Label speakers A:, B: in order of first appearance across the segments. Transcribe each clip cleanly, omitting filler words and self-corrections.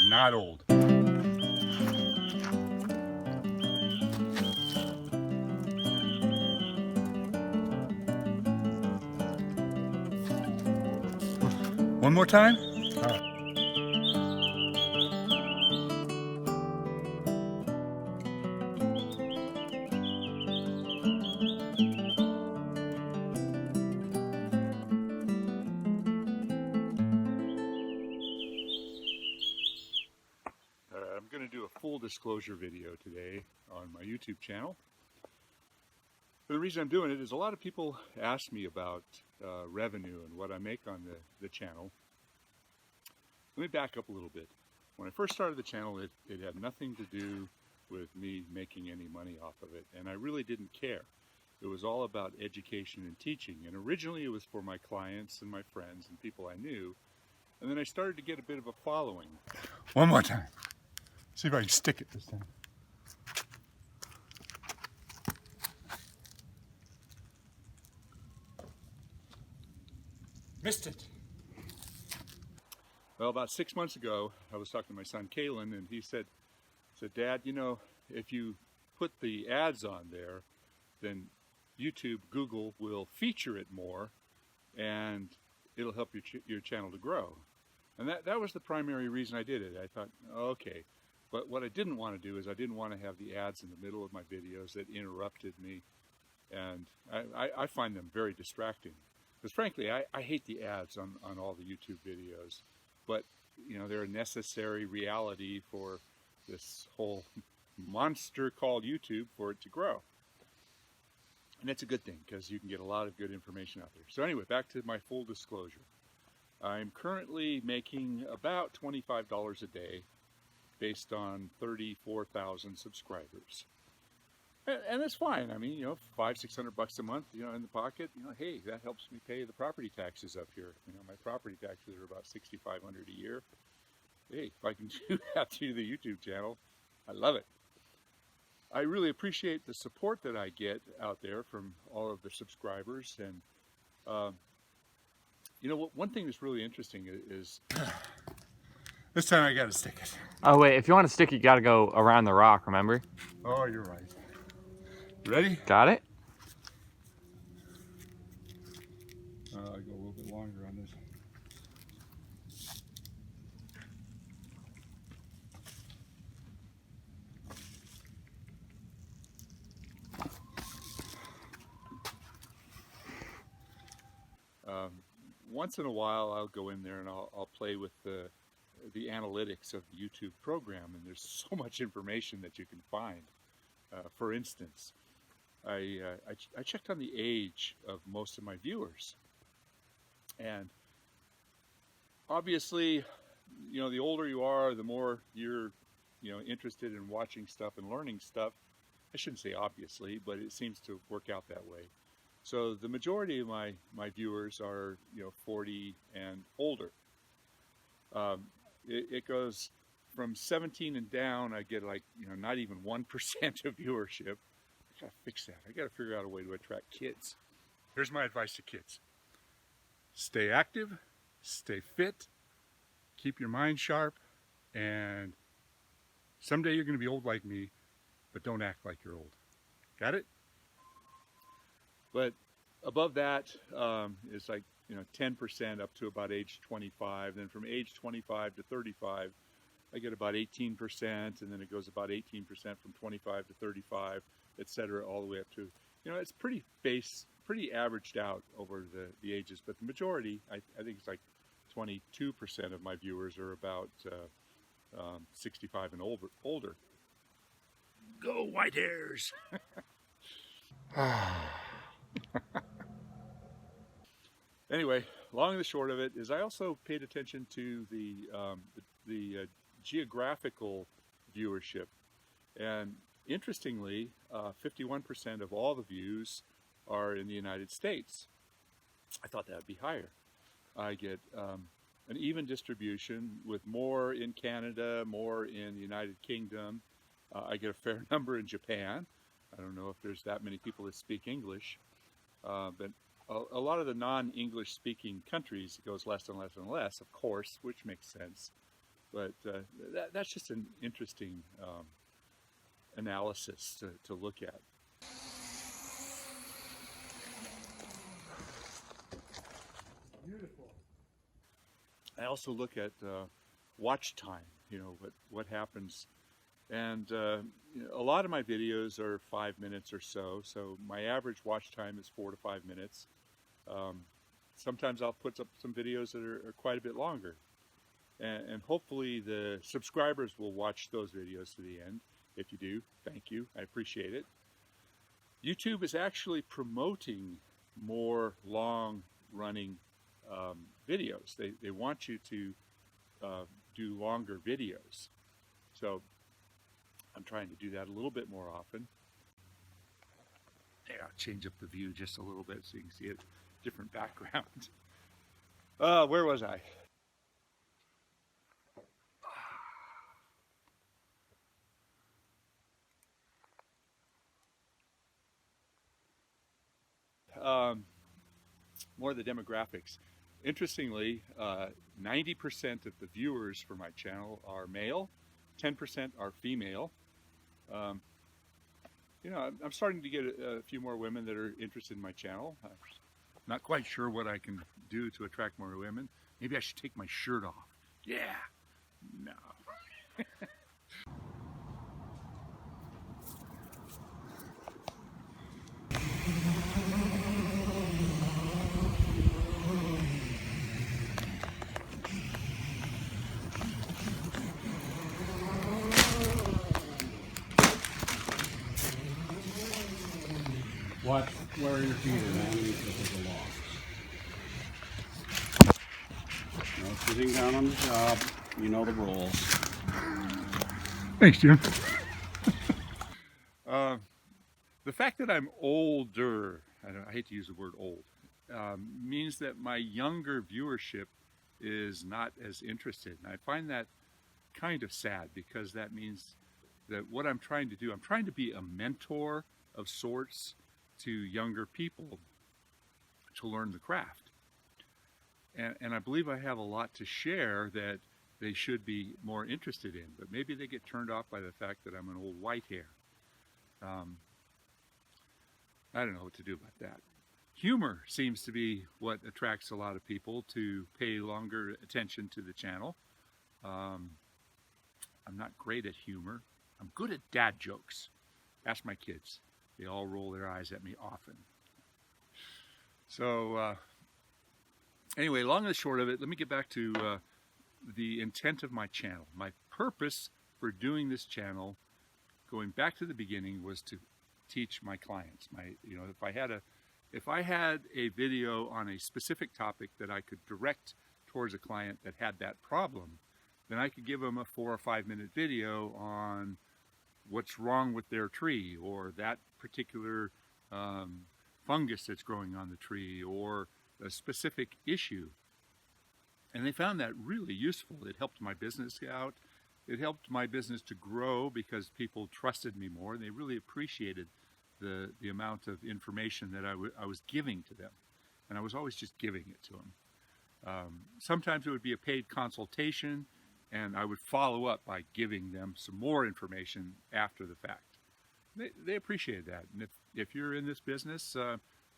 A: not old. One more time? All right. I'm going to do a full disclosure video today on my YouTube channel. And the reason I'm doing it is a lot of people ask me about revenue and what I make on the channel. Let me back up a little bit. When I first started the channel, it had nothing to do with me making any money off of it, and I really didn't care. It was all about education and teaching, and originally it was for my clients and my friends and people I knew, and then I started to get a bit of a following. One more time. See if I can stick it this time. Missed it. Well, about 6 months ago, I was talking to my son Kalen, and he said, Dad, you know, if you put the ads on there, then YouTube, Google will feature it more, and it'll help your channel to grow. And that was the primary reason I did it. I thought, okay. But what I didn't want to do is I didn't want to have the ads in the middle of my videos that interrupted me. And I find them very distracting. Because frankly, I hate the ads on all the YouTube videos. But, you know, they're a necessary reality for this whole monster called YouTube for it to grow. And it's a good thing because you can get a lot of good information out there. So anyway, back to my full disclosure. I'm currently making about $25 a day based on 34,000 subscribers. And that's fine. I mean, you know, $500-600 a month, you know, in the pocket, you know, hey, that helps me pay the property taxes up here. You know, my property taxes are about $6,500 a year. Hey, if I can do that through the YouTube channel, I love it. I really appreciate the support that I get out there from all of the subscribers. And, you know, one thing that's really interesting is this time I got to stick it.
B: Oh, wait, if you want to stick it, you got to go around the rock, remember?
A: Oh, you're right. Ready?
B: Got it?
A: I go a little bit longer on this. Once in a while, I'll go in there and I'll play with the analytics of the YouTube program, and there's so much information that you can find. For instance, I checked on the age of most of my viewers, and obviously, you know, the older you are, the more you're, you know, interested in watching stuff and learning stuff. I shouldn't say obviously, but it seems to work out that way. So the majority of my viewers are, you know, 40 and older. It goes from 17 and down. I get like, you know, not even 1% of viewership. I gotta fix that. I gotta figure out a way to attract kids. Here's my advice to kids. Stay active, stay fit, keep your mind sharp, and someday you're gonna be old like me, but don't act like you're old. Got it? But above that is like, you know, 10% up to about age 25. Then from age 25 to 35, I get about 18%, and then it goes about 18% from 25 to 35, etc., all the way up to, you know, it's pretty averaged out over the ages. But the majority, I think it's like 22% of my viewers are about 65 and older. Go white hairs! Anyway, long and the short of it is I also paid attention to the geographical viewership, and interestingly, 51% of all the views are in the United States. I thought that would be higher. I get an even distribution with more in Canada, more in the United Kingdom. I get a fair number in Japan. I don't know if there's that many people that speak English, but a lot of the non-English speaking countries, it goes less and less and less, of course, which makes sense. But that's just an interesting analysis to look at. Beautiful. I also look at watch time, what happens. And a lot of my videos are 5 minutes or so my average watch time is 4 to 5 minutes. Sometimes I'll put up some videos that are quite a bit longer. And hopefully the subscribers will watch those videos to the end. If you do, thank you. I appreciate it. YouTube is actually promoting more long-running videos. They want you to do longer videos. So I'm trying to do that a little bit more often. Yeah, I'll change up the view just a little bit so you can see a different background. Where was I? More of the demographics. Interestingly, 90% of the viewers for my channel are male, 10% are female. I'm starting to get a few more women that are interested in my channel. I'm not quite sure what I can do to attract more women. Maybe I should take my shirt off. Yeah, no.
C: Watch where your feet are underneath the logs. No sitting down on the job. You know the rules.
A: Thanks, Jim. The fact that I'm older, I hate to use the word old, means that my younger viewership is not as interested. And I find that kind of sad because that means that what I'm trying to do, I'm trying to be a mentor of sorts to younger people to learn the craft. And I believe I have a lot to share that they should be more interested in, but maybe they get turned off by the fact that I'm an old white hair. I don't know what to do about that. Humor seems to be what attracts a lot of people to pay longer attention to the channel. I'm not great at humor. I'm good at dad jokes. Ask my kids. They all roll their eyes at me often. So anyway, long and the short of it, let me get back to the intent of my channel. My purpose for doing this channel, going back to the beginning, was to teach my clients. If I had a video on a specific topic that I could direct towards a client that had that problem, then I could give them a 4 or 5 minute video on what's wrong with their tree, or that particular fungus that's growing on the tree, or a specific issue. And they found that really useful. It helped my business out. It helped my business to grow because people trusted me more, and they really appreciated the amount of information that I was giving to them. And I was always just giving it to them. Sometimes it would be a paid consultation, and I would follow up by giving them some more information after the fact. They appreciated that. And if you're in this business,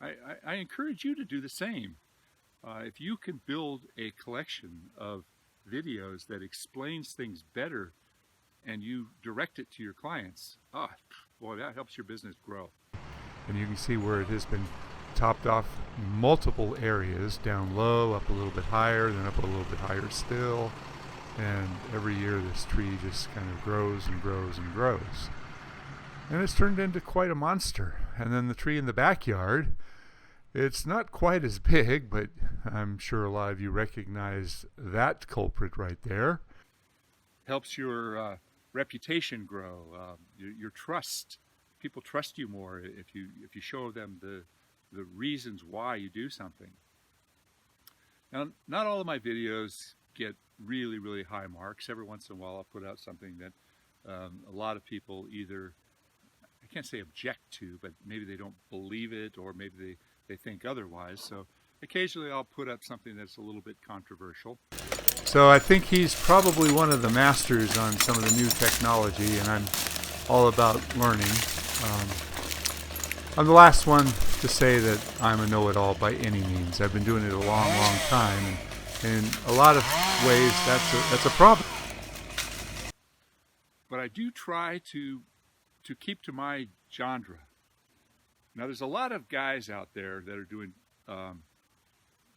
A: I encourage you to do the same. If you can build a collection of videos that explains things better and you direct it to your clients, boy, that helps your business grow. And you can see where it has been topped off multiple areas, down low, up a little bit higher, then up a little bit higher still. And every year this tree just kind of grows and grows and grows. And it's turned into quite a monster. And then the tree in the backyard, it's not quite as big, but I'm sure a lot of you recognize that culprit right there. Helps your reputation grow, your trust. People trust you more if you show them the reasons why you do something. Now, not all of my videos get really, really high marks. Every once in a while I'll put out something that a lot of people either, I can't say object to, but maybe they don't believe it, or maybe they think otherwise. So occasionally I'll put up something that's a little bit controversial. So I think he's probably one of the masters on some of the new technology, and I'm all about learning. I'm the last one to say that I'm a know-it-all by any means. I've been doing it a long, long time, and in a lot of ways that's a problem. But I do try to keep to my genre. Now, there's a lot of guys out there that are doing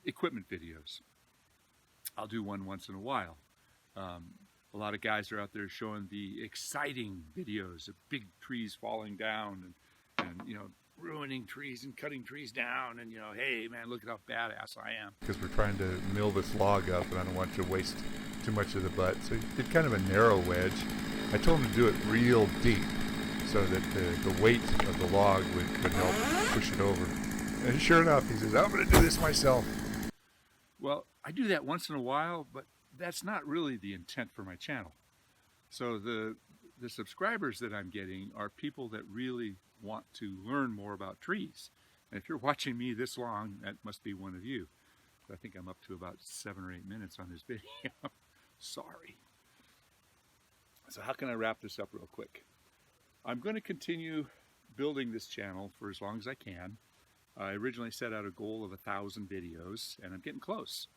A: equipment videos. I'll do one once in a while. A lot of guys are out there showing the exciting videos of big trees falling down and you know, ruining trees and cutting trees down, and you know, hey man, look at how badass I am. Because we're trying to mill this log up, and I don't want to waste too much of the butt. So he did kind of a narrow wedge. I told him to do it real deep, so that the weight of the log would help push it over. And sure enough, he says, I'm going to do this myself. Well, I do that once in a while, but that's not really the intent for my channel. So the subscribers that I'm getting are people that really want to learn more about trees. And if you're watching me this long, that must be one of you. I think I'm up to about 7 or 8 minutes on this video. Sorry. So how can I wrap this up real quick? I'm going to continue building this channel for as long as I can. I originally set out a goal of 1,000 videos, and I'm getting close.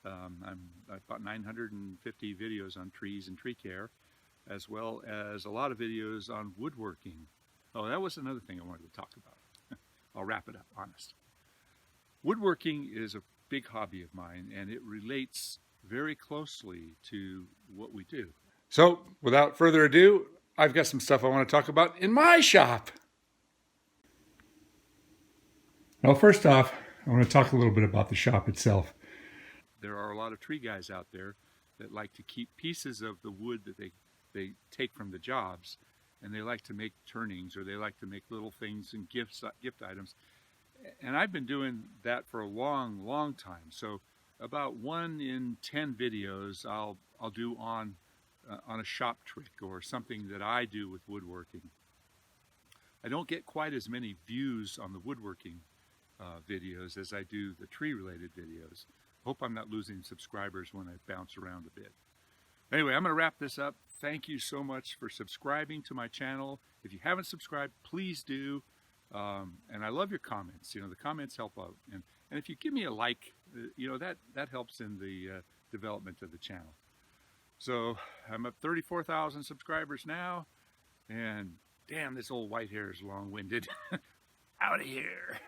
A: I've about 950 videos on trees and tree care, as well as a lot of videos on woodworking. Oh, that was another thing I wanted to talk about. I'll wrap it up, honest. Woodworking is a big hobby of mine, and it relates very closely to what we do. So, without further ado, I've got some stuff I want to talk about in my shop. Well, first off, I want to talk a little bit about the shop itself. There are a lot of tree guys out there that like to keep pieces of the wood that they take from the jobs, and they like to make turnings, or they like to make little things and gift items. And I've been doing that for a long, long time. So about 1 in 10 videos I'll do on a shop trick or something that I do with woodworking. I don't get quite as many views on the woodworking videos as I do the tree-related videos. Hope I'm not losing subscribers when I bounce around a bit. Anyway, I'm going to wrap this up. Thank you so much for subscribing to my channel. If you haven't subscribed, please do. And I love your comments. You know, the comments help out. And if you give me a like, you know, that helps in the development of the channel. So I'm up 34,000 subscribers now. And damn, this old white hair is long-winded. Out of here.